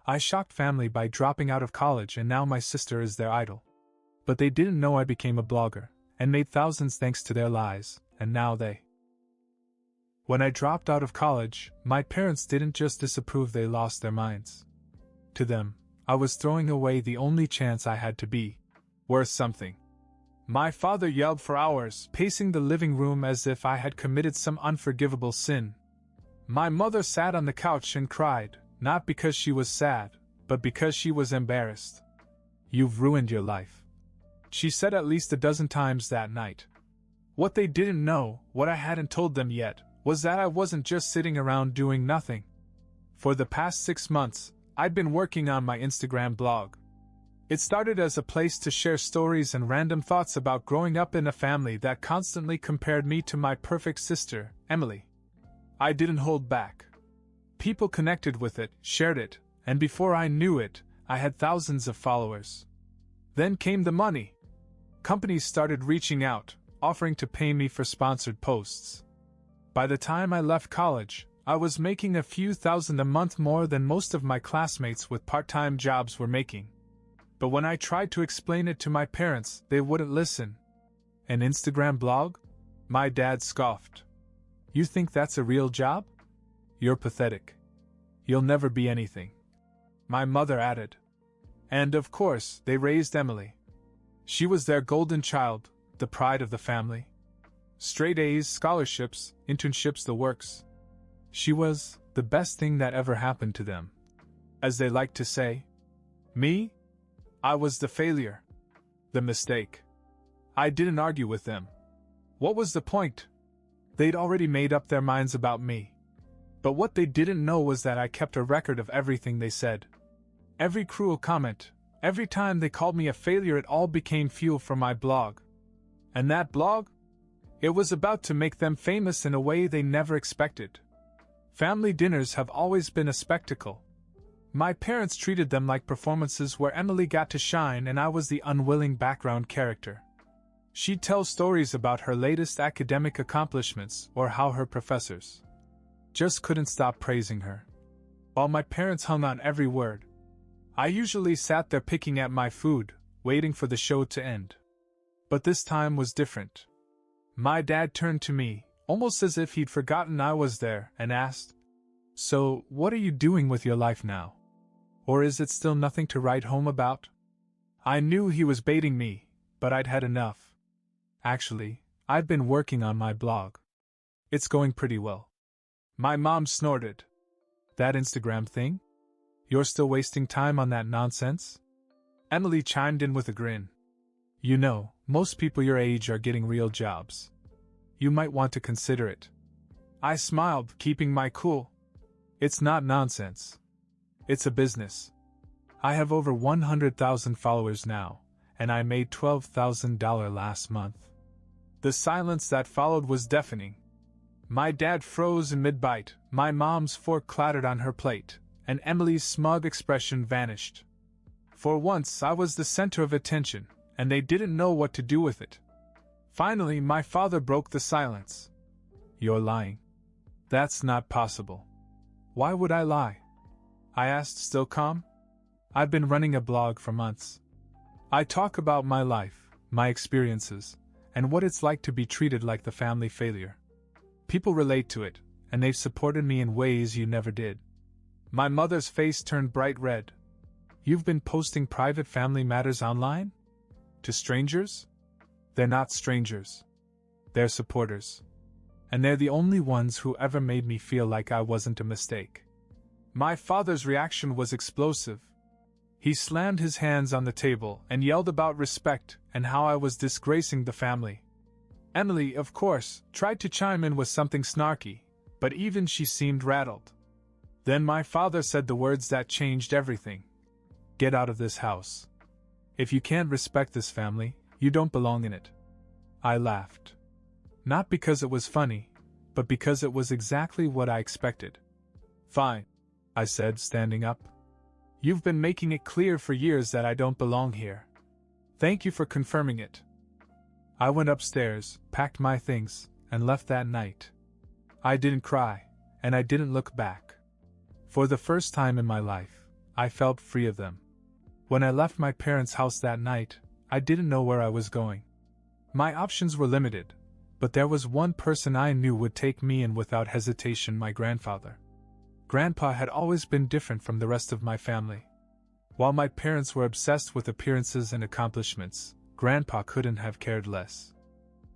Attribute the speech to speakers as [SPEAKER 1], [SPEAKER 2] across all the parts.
[SPEAKER 1] I shocked family by dropping out of college, and now my sister is their idol. But they didn't know I became a blogger, and made thousands thanks to their lies, and now they. When I dropped out of college, my parents didn't just disapprove, they lost their minds. To them, I was throwing away the only chance I had to be worth something. My father yelled for hours, pacing the living room as if I had committed some unforgivable sin. My mother sat on the couch and cried, not because she was sad, but because she was embarrassed. "You've ruined your life," she said at least a dozen times that night. What they didn't know, what I hadn't told them yet, was that I wasn't just sitting around doing nothing. For the past 6 months, I'd been working on my Instagram blog. It started as a place to share stories and random thoughts about growing up in a family that constantly compared me to my perfect sister, Emily. I didn't hold back. People connected with it, shared it, and before I knew it, I had thousands of followers. Then came the money. Companies started reaching out, offering to pay me for sponsored posts. By the time I left college, I was making a few thousand a month, more than most of my classmates with part-time jobs were making. But when I tried to explain it to my parents, they wouldn't listen. An Instagram blog? My dad scoffed. "You think that's a real job? You're pathetic. You'll never be anything." My mother added. And of course, they raised Emily. She was their golden child, the pride of the family. Straight A's, scholarships, internships, the works. She was the best thing that ever happened to them. As they liked to say. Me? I was the failure. The mistake. I didn't argue with them. What was the point? They'd already made up their minds about me. But what they didn't know was that I kept a record of everything they said. Every cruel comment, every time they called me a failure, it all became fuel for my blog. And that blog? It was about to make them famous in a way they never expected. Family dinners have always been a spectacle. My parents treated them like performances where Emily got to shine and I was the unwilling background character. She'd tell stories about her latest academic accomplishments or how her professors just couldn't stop praising her, while my parents hung on every word. I usually sat there picking at my food, waiting for the show to end. But this time was different. My dad turned to me, almost as if he'd forgotten I was there, and asked, "So, what are you doing with your life now? Or is it still nothing to write home about?" I knew he was baiting me, but I'd had enough. "Actually, I've been working on my blog. It's going pretty well." My mom snorted. "That Instagram thing? You're still wasting time on that nonsense?" Emily chimed in with a grin. "You know, most people your age are getting real jobs. You might want to consider it." I smiled, keeping my cool. "It's not nonsense. It's a business. I have over 100,000 followers now, and I made $12,000 last month." The silence that followed was deafening. My dad froze in mid-bite, my mom's fork clattered on her plate, and Emily's smug expression vanished. For once I was the center of attention, and they didn't know what to do with it. Finally, my father broke the silence. "You're lying. That's not possible." "Why would I lie?" I asked, still calm. "I've been running a blog for months. I talk about my life, my experiences, and what it's like to be treated like the family failure. People relate to it, and they've supported me in ways you never did." My mother's face turned bright red. "You've been posting private family matters online? To strangers?" "They're not strangers. They're supporters. And they're the only ones who ever made me feel like I wasn't a mistake." My father's reaction was explosive. He slammed his hands on the table and yelled about respect and how I was disgracing the family. Emily, of course, tried to chime in with something snarky, but even she seemed rattled. Then my father said the words that changed everything. "Get out of this house. If you can't respect this family, you don't belong in it." I laughed. Not because it was funny, but because it was exactly what I expected. "Fine," I said, standing up. "You've been making it clear for years that I don't belong here. Thank you for confirming it." I went upstairs, packed my things, and left that night. I didn't cry, and I didn't look back. For the first time in my life, I felt free of them. When I left my parents' house that night, I didn't know where I was going. My options were limited, but there was one person I knew would take me in without hesitation: my grandfather. Grandpa had always been different from the rest of my family. While my parents were obsessed with appearances and accomplishments, Grandpa couldn't have cared less.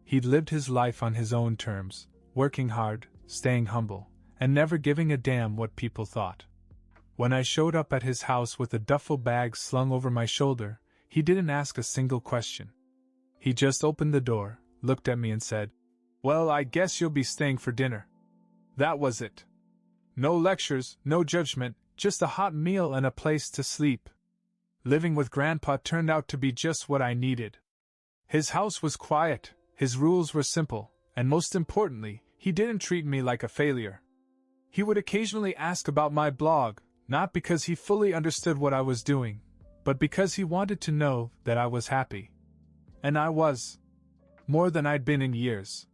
[SPEAKER 1] He'd lived his life on his own terms, working hard, staying humble, and never giving a damn what people thought. When I showed up at his house with a duffel bag slung over my shoulder, he didn't ask a single question. He just opened the door, looked at me and said, "Well, I guess you'll be staying for dinner." That was it. No lectures, no judgment, just a hot meal and a place to sleep. Living with Grandpa turned out to be just what I needed. His house was quiet, his rules were simple, and most importantly, he didn't treat me like a failure. He would occasionally ask about my blog, not because he fully understood what I was doing, but because he wanted to know that I was happy. And I was. More than I'd been in years.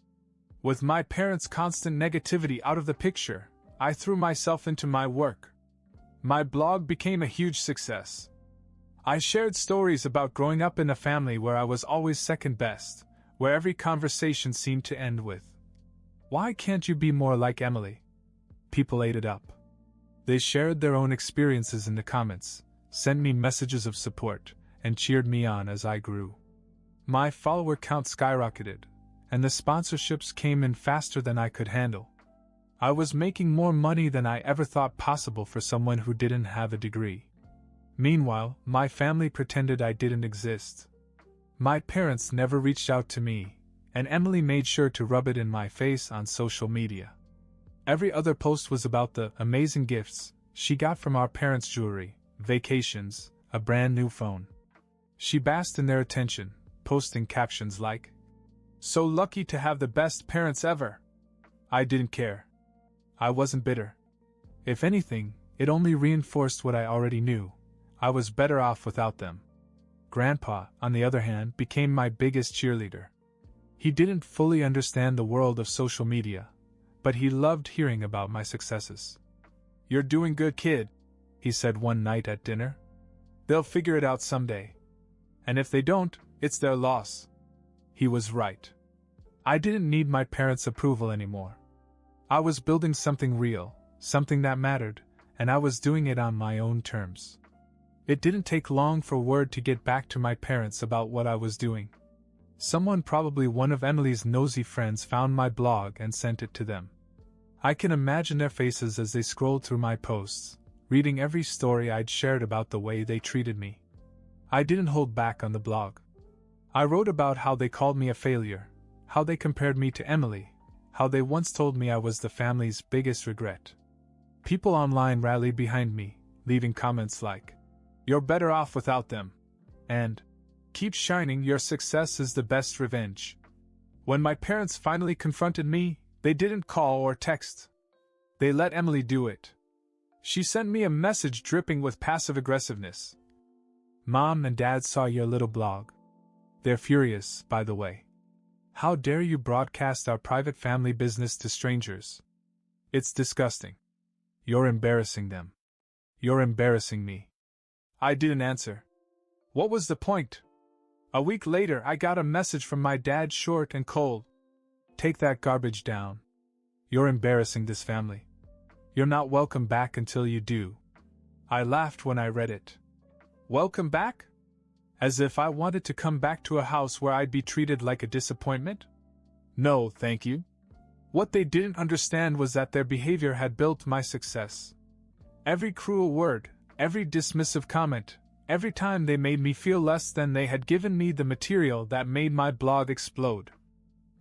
[SPEAKER 1] With my parents' constant negativity out of the picture, I threw myself into my work. My blog became a huge success. I shared stories about growing up in a family where I was always second best, where every conversation seemed to end with, "Why can't you be more like Emily?" People ate it up. They shared their own experiences in the comments, sent me messages of support, and cheered me on as I grew. My follower count skyrocketed, and the sponsorships came in faster than I could handle. I was making more money than I ever thought possible for someone who didn't have a degree. Meanwhile, my family pretended I didn't exist. My parents never reached out to me, and Emily made sure to rub it in my face on social media. Every other post was about the amazing gifts she got from our parents' jewelry, vacations, a brand new phone. She basked in their attention, posting captions like, "So lucky to have the best parents ever." I didn't care. I wasn't bitter. If anything, it only reinforced what I already knew. I was better off without them. Grandpa, on the other hand, became my biggest cheerleader. He didn't fully understand the world of social media, but he loved hearing about my successes. "You're doing good, kid," he said one night at dinner. "They'll figure it out someday. And if they don't, it's their loss." He was right. I didn't need my parents' approval anymore. I was building something real, something that mattered, and I was doing it on my own terms. It didn't take long for word to get back to my parents about what I was doing. Someone, probably one of Emily's nosy friends, found my blog and sent it to them. I can imagine their faces as they scrolled through my posts, reading every story I'd shared about the way they treated me. I didn't hold back on the blog. I wrote about how they called me a failure, how they compared me to Emily, how they once told me I was the family's biggest regret. People online rallied behind me, leaving comments like, "You're better off without them," and "Keep shining, your success is the best revenge." When my parents finally confronted me, they didn't call or text. They let Emily do it. She sent me a message dripping with passive aggressiveness. "Mom and Dad saw your little blog. They're furious, by the way. How dare you broadcast our private family business to strangers? It's disgusting. You're embarrassing them. You're embarrassing me." I didn't answer. What was the point? A week later, I got a message from my dad, short and cold. "Take that garbage down. You're embarrassing this family. You're not welcome back until you do." I laughed when I read it. Welcome back? As if I wanted to come back to a house where I'd be treated like a disappointment? No, thank you. What they didn't understand was that their behavior had built my success. Every cruel word, every dismissive comment, every time they made me feel less than, they had given me the material that made my blog explode.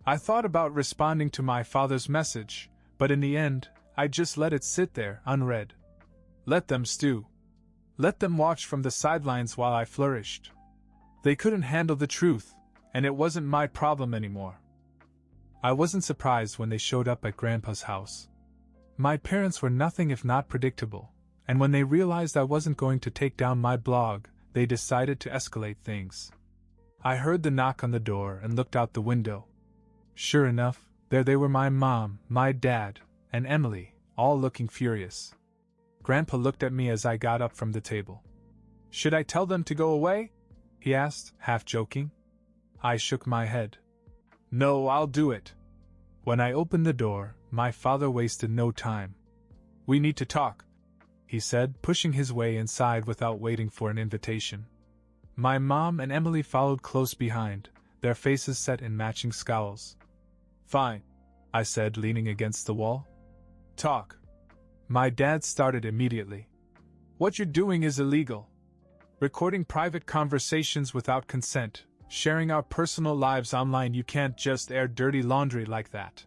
[SPEAKER 1] I thought about responding to my father's message, but in the end, I just let it sit there, unread. Let them stew. Let them watch from the sidelines while I flourished. They couldn't handle the truth, and it wasn't my problem anymore. I wasn't surprised when they showed up at Grandpa's house. My parents were nothing if not predictable, and when they realized I wasn't going to take down my blog, they decided to escalate things. I heard the knock on the door and looked out the window. Sure enough, there they were, my mom, my dad, and Emily, all looking furious. Grandpa looked at me as I got up from the table. Should I tell them to go away? He asked, half joking. I shook my head. No, I'll do it. When I opened the door, my father wasted no time. We need to talk, he said, pushing his way inside without waiting for an invitation. My mom and Emily followed close behind, their faces set in matching scowls. Fine, I said, leaning against the wall. Talk. My dad started immediately. What you're doing is illegal. Recording private conversations without consent, sharing our personal lives online. You can't just air dirty laundry like that.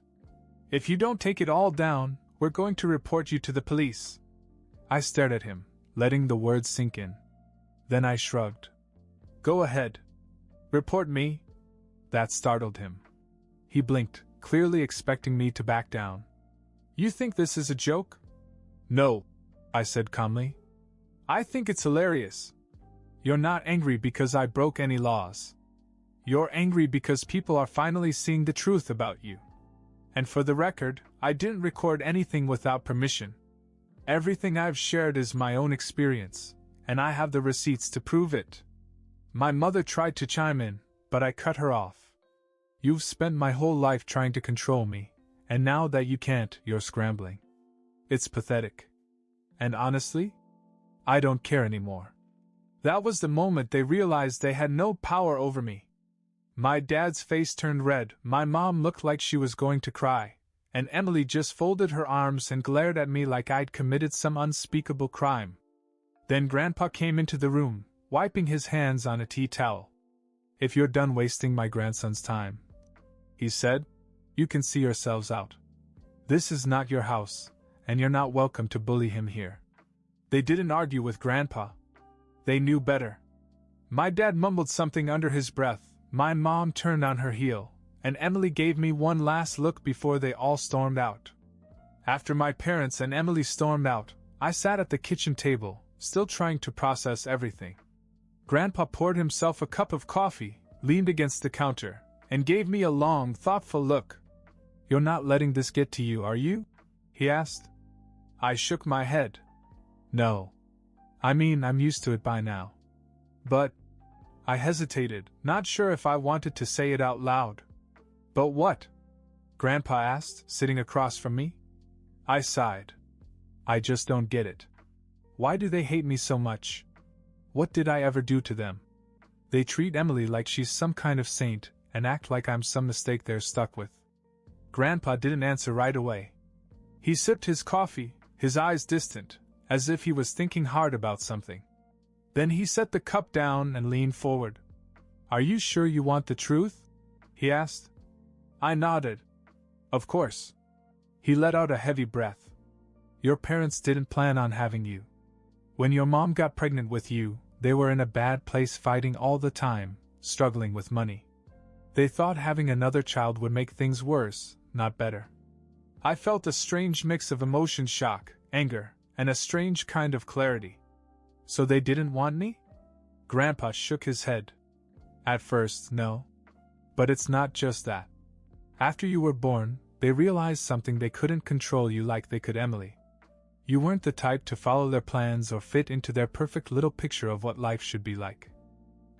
[SPEAKER 1] If you don't take it all down, we're going to report you to the police. I stared at him, letting the words sink in. Then I shrugged. Go ahead. Report me? That startled him. He blinked, clearly expecting me to back down. You think this is a joke? No, I said calmly. I think it's hilarious. You're not angry because I broke any laws. You're angry because people are finally seeing the truth about you. And for the record, I didn't record anything without permission. Everything I've shared is my own experience, and I have the receipts to prove it. My mother tried to chime in, but I cut her off. You've spent my whole life trying to control me, and now that you can't, you're scrambling. It's pathetic. And honestly, I don't care anymore. That was the moment they realized they had no power over me. My dad's face turned red, my mom looked like she was going to cry, and Emily just folded her arms and glared at me like I'd committed some unspeakable crime. Then Grandpa came into the room, wiping his hands on a tea towel. If you're done wasting my grandson's time, he said, you can see yourselves out. This is not your house, and you're not welcome to bully him here. They didn't argue with Grandpa. They knew better. My dad mumbled something under his breath. My mom turned on her heel, and Emily gave me one last look before they all stormed out. After my parents and Emily stormed out, I sat at the kitchen table, still trying to process everything. Grandpa poured himself a cup of coffee, leaned against the counter, and gave me a long, thoughtful look. You're not letting this get to you, are you? He asked. I shook my head. No. I mean, I'm used to it by now. But I hesitated, not sure if I wanted to say it out loud. But what? Grandpa asked, sitting across from me. I sighed. I just don't get it. Why do they hate me so much? What did I ever do to them? They treat Emily like she's some kind of saint, and act like I'm some mistake they're stuck with. Grandpa didn't answer right away. He sipped his coffee, his eyes distant, as if he was thinking hard about something. Then he set the cup down and leaned forward. Are you sure you want the truth? He asked. I nodded. Of course. He let out a heavy breath. Your parents didn't plan on having you. When your mom got pregnant with you, they were in a bad place, fighting all the time, struggling with money. They thought having another child would make things worse, not better. I felt a strange mix of emotion, shock, anger, and a strange kind of clarity. So they didn't want me? Grandpa shook his head. At first, no. But it's not just that. After you were born, they realized something: they couldn't control you like they could Emily. You weren't the type to follow their plans or fit into their perfect little picture of what life should be like.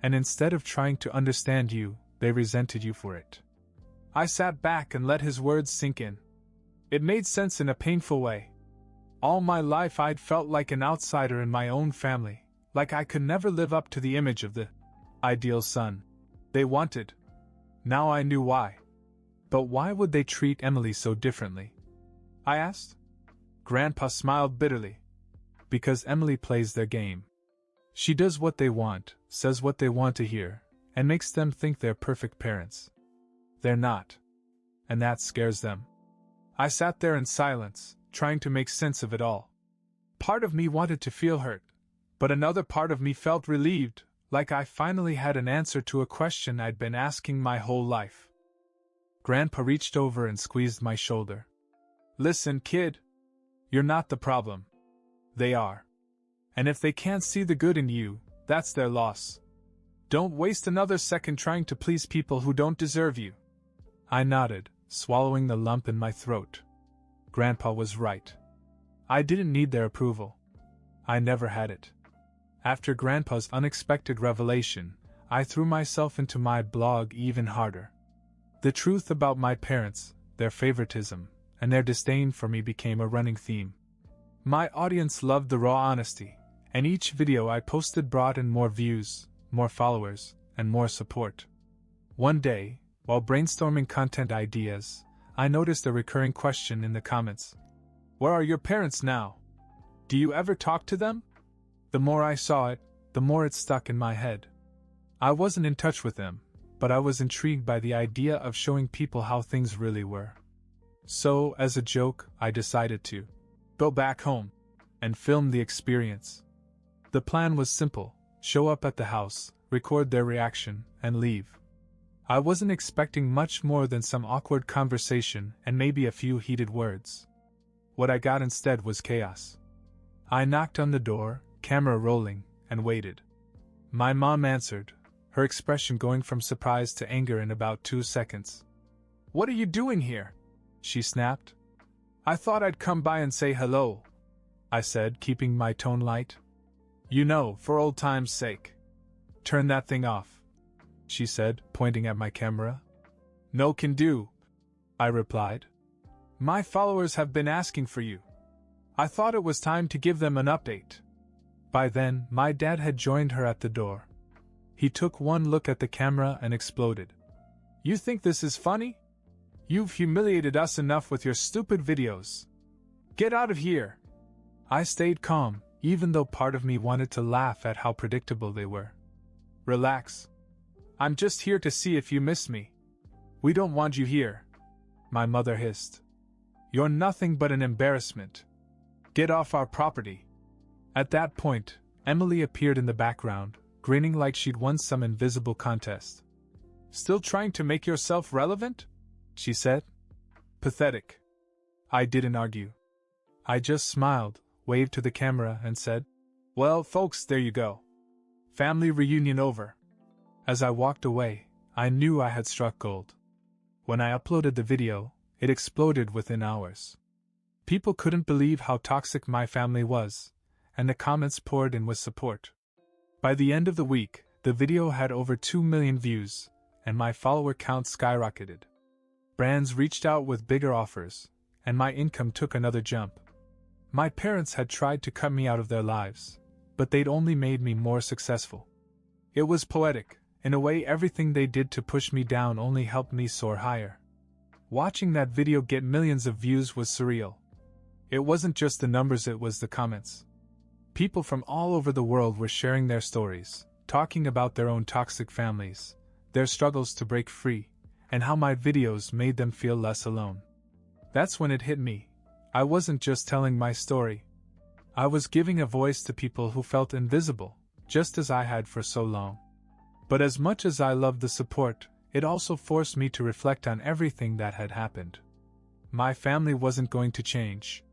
[SPEAKER 1] And instead of trying to understand you, they resented you for it. I sat back and let his words sink in. It made sense in a painful way. All my life I'd felt like an outsider in my own family, like I could never live up to the image of the ideal son they wanted. Now I knew why. But why would they treat Emily so differently? I asked. Grandpa smiled bitterly. Because Emily plays their game. She does what they want, says what they want to hear, and makes them think they're perfect parents. They're not. And that scares them. I sat there in silence, trying to make sense of it all. Part of me wanted to feel hurt, but another part of me felt relieved, like I finally had an answer to a question I'd been asking my whole life. Grandpa reached over and squeezed my shoulder. Listen, kid. You're not the problem. They are. And if they can't see the good in you, that's their loss. Don't waste another second trying to please people who don't deserve you. I nodded, swallowing the lump in my throat. Grandpa was right. I didn't need their approval. I never had it. After Grandpa's unexpected revelation, I threw myself into my blog even harder. The truth about my parents, their favoritism, and their disdain for me became a running theme. My audience loved the raw honesty, and each video I posted brought in more views, more followers, and more support. One day, while brainstorming content ideas, I noticed a recurring question in the comments. Where are your parents now? Do you ever talk to them? The more I saw it, the more it stuck in my head. I wasn't in touch with them, but I was intrigued by the idea of showing people how things really were. So, as a joke, I decided to go back home and film the experience. The plan was simple: show up at the house, record their reaction, and leave. I wasn't expecting much more than some awkward conversation and maybe a few heated words. What I got instead was chaos. I knocked on the door, camera rolling, and waited. My mom answered, her expression going from surprise to anger in about 2 seconds. "What are you doing here?" she snapped. "I thought I'd come by and say hello," I said, keeping my tone light. "You know, for old time's sake. Turn that thing off," she said, pointing at my camera. "No can do," I replied. "My followers have been asking for you. I thought it was time to give them an update." By then, my dad had joined her at the door. He took one look at the camera and exploded. "You think this is funny? You've humiliated us enough with your stupid videos. Get out of here!" I stayed calm, even though part of me wanted to laugh at how predictable they were. "Relax. I'm just here to see if you miss me. We don't want you here," my mother hissed. "You're nothing but an embarrassment. Get off our property." At that point, Emily appeared in the background, grinning like she'd won some invisible contest. "Still trying to make yourself relevant?" she said. "Pathetic." I didn't argue. I just smiled, waved to the camera, and said, "Well, folks, there you go. Family reunion over." As I walked away, I knew I had struck gold. When I uploaded the video, it exploded within hours. People couldn't believe how toxic my family was, and the comments poured in with support. By the end of the week, the video had over 2 million views, and my follower count skyrocketed. Brands reached out with bigger offers, and my income took another jump. My parents had tried to cut me out of their lives, but they'd only made me more successful. It was poetic. In a way, everything they did to push me down only helped me soar higher. Watching that video get millions of views was surreal. It wasn't just the numbers, it was the comments. People from all over the world were sharing their stories, talking about their own toxic families, their struggles to break free, and how my videos made them feel less alone. That's when it hit me. I wasn't just telling my story. I was giving a voice to people who felt invisible, just as I had for so long. But as much as I loved the support, it also forced me to reflect on everything that had happened. My family wasn't going to change.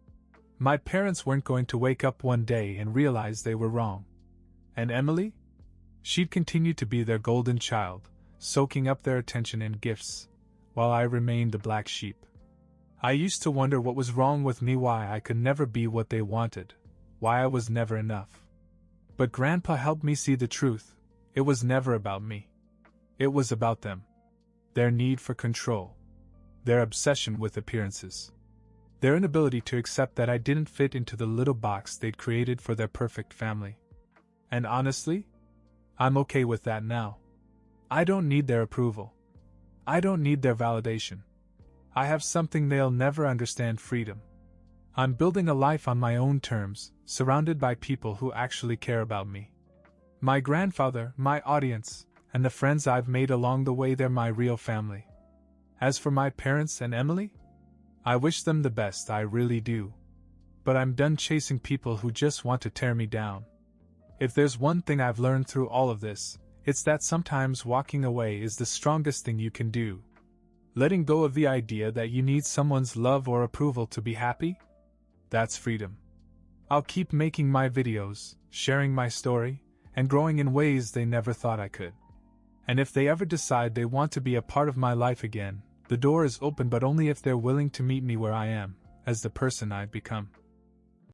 [SPEAKER 1] My parents weren't going to wake up one day and realize they were wrong. And Emily? She'd continue to be their golden child, soaking up their attention and gifts, while I remained the black sheep. I used to wonder what was wrong with me, why I could never be what they wanted, why I was never enough. But Grandpa helped me see the truth. It was never about me. It was about them. Their need for control. Their obsession with appearances. Their inability to accept that I didn't fit into the little box they'd created for their perfect family. And honestly, I'm okay with that now. I don't need their approval. I don't need their validation. I have something they'll never understand: freedom. I'm building a life on my own terms, surrounded by people who actually care about me. My grandfather, my audience, and the friends I've made along the way, they're my real family. As for my parents and Emily, I wish them the best, I really do. But I'm done chasing people who just want to tear me down. If there's one thing I've learned through all of this, it's that sometimes walking away is the strongest thing you can do. Letting go of the idea that you need someone's love or approval to be happy? That's freedom. I'll keep making my videos, sharing my story, and growing in ways they never thought I could. And if they ever decide they want to be a part of my life again, the door is open, but only if they're willing to meet me where I am, as the person I've become.